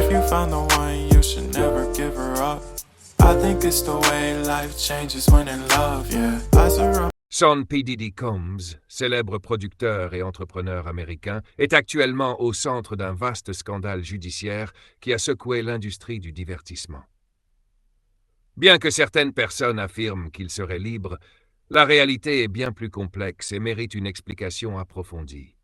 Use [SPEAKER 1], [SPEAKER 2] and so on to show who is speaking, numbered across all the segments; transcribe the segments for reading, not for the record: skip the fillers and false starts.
[SPEAKER 1] If you found the one, you should never give her up. I think it's the way life changes when in love, yeah. I surround.
[SPEAKER 2] Sean P. Diddy Combs, célèbre producteur et entrepreneur américain, est actuellement au centre d'un vaste scandale judiciaire qui a secoué l'industrie du divertissement. Bien que certaines personnes affirment qu'il serait libre, la réalité est bien plus complexe et mérite une explication approfondie.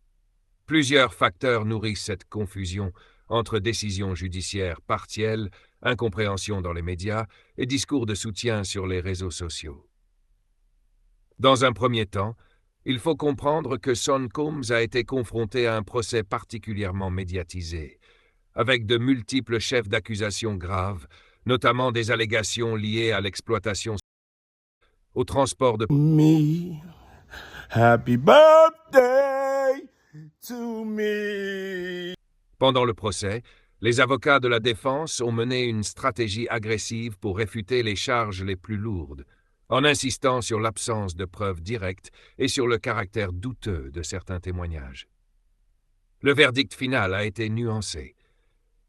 [SPEAKER 2] Plusieurs facteurs nourrissent cette confusion entre décisions judiciaires partielles, incompréhension dans les médias et discours de soutien sur les réseaux sociaux. Dans un premier temps, il faut comprendre que Sean Combs a été confronté à un procès particulièrement médiatisé, avec de multiples chefs d'accusation graves, notamment des allégations liées à l'exploitation, au transport de...
[SPEAKER 3] Me, happy birthday to me.
[SPEAKER 2] Pendant le procès, les avocats de la défense ont mené une stratégie agressive pour réfuter les charges les plus lourdes, en insistant sur l'absence de preuves directes et sur le caractère douteux de certains témoignages. Le verdict final a été nuancé.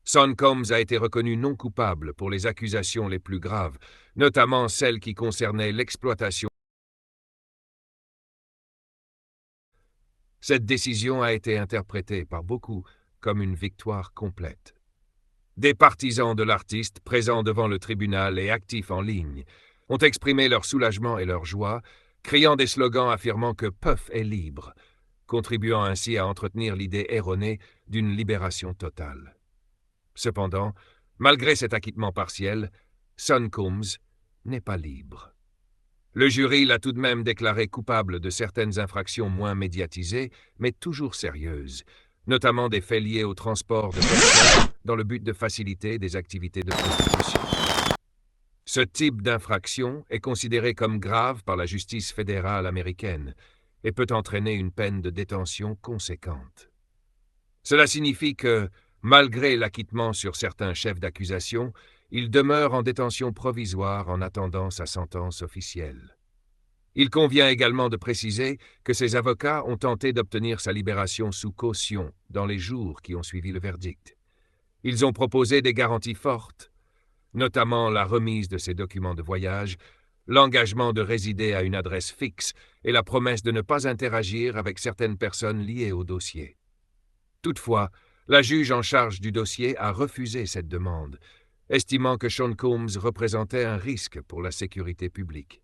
[SPEAKER 2] Sean Combs a été reconnu non coupable pour les accusations les plus graves, notamment celles qui concernaient l'exploitation. Cette décision a été interprétée par beaucoup comme une victoire complète. Des partisans de l'artiste présents devant le tribunal et actifs en ligne ont exprimé leur soulagement et leur joie, criant des slogans affirmant que Puff est libre, contribuant ainsi à entretenir l'idée erronée d'une libération totale. Cependant, malgré cet acquittement partiel, Sean Combs n'est pas libre. Le jury l'a tout de même déclaré coupable de certaines infractions moins médiatisées, mais toujours sérieuses, notamment des faits liés au transport de personnes dans le but de faciliter des activités de prostitution. Ce type d'infraction est considéré comme grave par la justice fédérale américaine et peut entraîner une peine de détention conséquente. Cela signifie que, malgré l'acquittement sur certains chefs d'accusation, il demeure en détention provisoire en attendant sa sentence officielle. Il convient également de préciser que ses avocats ont tenté d'obtenir sa libération sous caution dans les jours qui ont suivi le verdict. Ils ont proposé des garanties fortes, notamment la remise de ses documents de voyage, l'engagement de résider à une adresse fixe et la promesse de ne pas interagir avec certaines personnes liées au dossier. Toutefois, la juge en charge du dossier a refusé cette demande, estimant que Sean Combs représentait un risque pour la sécurité publique.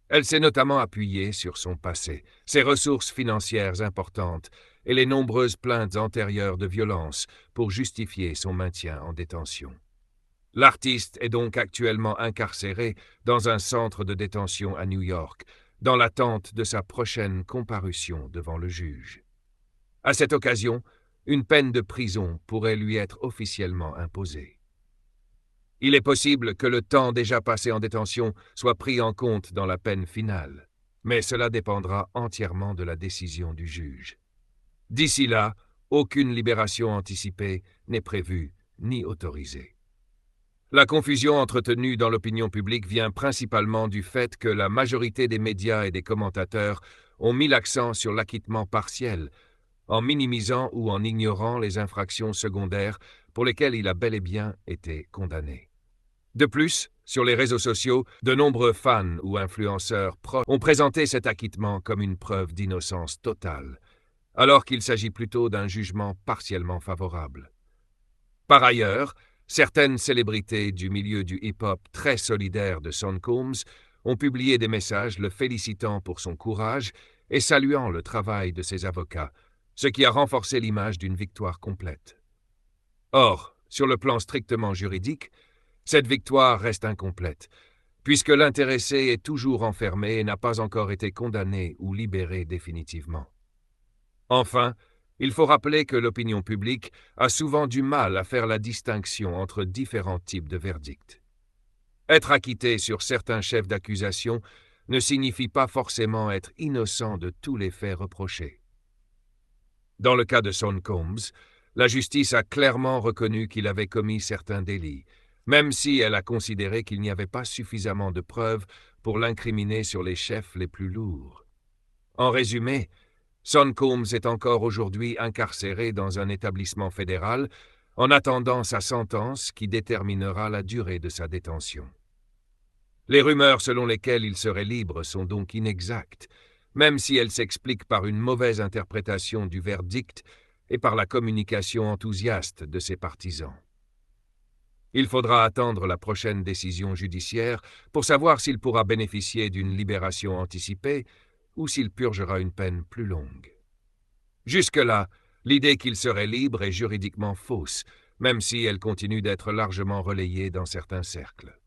[SPEAKER 2] Elle s'est notamment appuyée sur son passé, ses ressources financières importantes et les nombreuses plaintes antérieures de violence pour justifier son maintien en détention. L'artiste est donc actuellement incarcéré dans un centre de détention à New York, dans l'attente de sa prochaine comparution devant le juge. À cette occasion, une peine de prison pourrait lui être officiellement imposée. Il est possible que le temps déjà passé en détention soit pris en compte dans la peine finale, mais cela dépendra entièrement de la décision du juge. D'ici là, aucune libération anticipée n'est prévue ni autorisée. La confusion entretenue dans l'opinion publique vient principalement du fait que la majorité des médias et des commentateurs ont mis l'accent sur l'acquittement partiel, en minimisant ou en ignorant les infractions secondaires pour lesquelles il a bel et bien été condamné. De plus, sur les réseaux sociaux, de nombreux fans ou influenceurs proches ont présenté cet acquittement comme une preuve d'innocence totale, alors qu'il s'agit plutôt d'un jugement partiellement favorable. Par ailleurs, certaines célébrités du milieu du hip-hop très solidaires de Sean Combs ont publié des messages le félicitant pour son courage et saluant le travail de ses avocats, ce qui a renforcé l'image d'une victoire complète. Or, sur le plan strictement juridique, cette victoire reste incomplète, puisque l'intéressé est toujours enfermé et n'a pas encore été condamné ou libéré définitivement. Enfin, il faut rappeler que l'opinion publique a souvent du mal à faire la distinction entre différents types de verdicts. Être acquitté sur certains chefs d'accusation ne signifie pas forcément être innocent de tous les faits reprochés. Dans le cas de Sean Combs, la justice a clairement reconnu qu'il avait commis certains délits, même si elle a considéré qu'il n'y avait pas suffisamment de preuves pour l'incriminer sur les chefs les plus lourds. En résumé, Sean Combs est encore aujourd'hui incarcéré dans un établissement fédéral, en attendant sa sentence qui déterminera la durée de sa détention. Les rumeurs selon lesquelles il serait libre sont donc inexactes, même si elles s'expliquent par une mauvaise interprétation du verdict et par la communication enthousiaste de ses partisans. Il faudra attendre la prochaine décision judiciaire pour savoir s'il pourra bénéficier d'une libération anticipée ou s'il purgera une peine plus longue. Jusque-là, l'idée qu'il serait libre est juridiquement fausse, même si elle continue d'être largement relayée dans certains cercles.